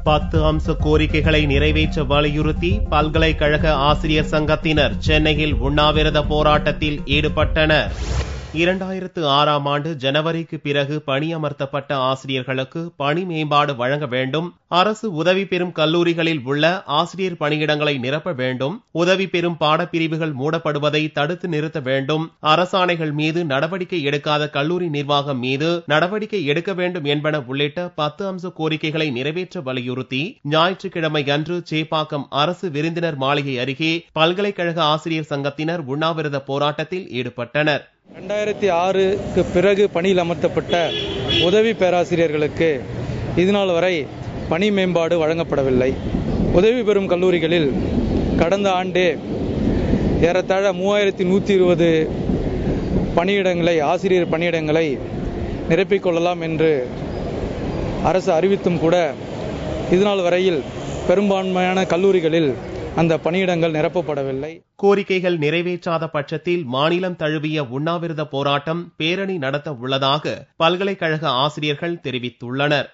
10 அம்ச கோரிக்கைகளை நிறைவேற்ற வலியுறுத்தி பல்கலைக்கழக ஆசிரியர் சங்கத்தினர் சென்னையில் உண்ணாவிரத போராட்டத்தில் ஈடுபட்டனர். 2006ஆம் ஆண்டு ஜனவரிக்கு பிறகு பணியமர்த்தப்பட்ட ஆசிரியர்களுக்கு பணி மேம்பாடு வழங்க வேண்டும். அரசு உதவி பெறும் கல்லூரிகளில் உள்ள ஆசிரியர் பணியிடங்களை நிரப்ப வேண்டும். உதவி பெறும் பாடப்பிரிவுகள் மூடப்படுவதை தடுத்து நிறுத்த வேண்டும். அரசாணைகள் மீது நடவடிக்கை எடுக்காத கல்லூரி நிர்வாகம் மீது நடவடிக்கை எடுக்க வேண்டும் என்பன உள்ளிட்ட 10 அம்ச கோரிக்கைகளை நிறைவேற்ற வலியுறுத்தி ஞாயிற்றுக்கிழமை அன்று சேப்பாக்கம் அரசு விருந்தினர் மாளிகை அருகே பல்கலைக்கழக ஆசிரியர் சங்கத்தினர் உண்ணாவிரத போராட்டத்தில் ஈடுபட்டனர். 2006க்கு பிறகு பணியில் அமர்த்தப்பட்ட உதவி பேராசிரியர்களுக்கு இதுநாள் வரை பணி மேம்பாடு வழங்கப்படவில்லை. உதவி பெறும் கல்லூரிகளில் கடந்த ஆண்டே ஏறத்தாழ 3120 பணியிடங்களை ஆசிரியர் பணியிடங்களை நிரப்பிக் கொள்ளலாம் என்று அரசு அறிவித்தும் கூட இதுநாள் வரையில் பெரும்பான்மையான கல்லூரிகளில் அந்த பணியிடங்கள் நிரப்பப்படவில்லை. கோரிக்கைகள் நிறைவேற்றாத பட்சத்தில் மாநிலம் தழுவிய உண்ணாவிரத போராட்டம் பேரணி நடத்த உள்ளதாக பல்கலைக்கழக ஆசிரியர்கள் தெரிவித்துள்ளனர்.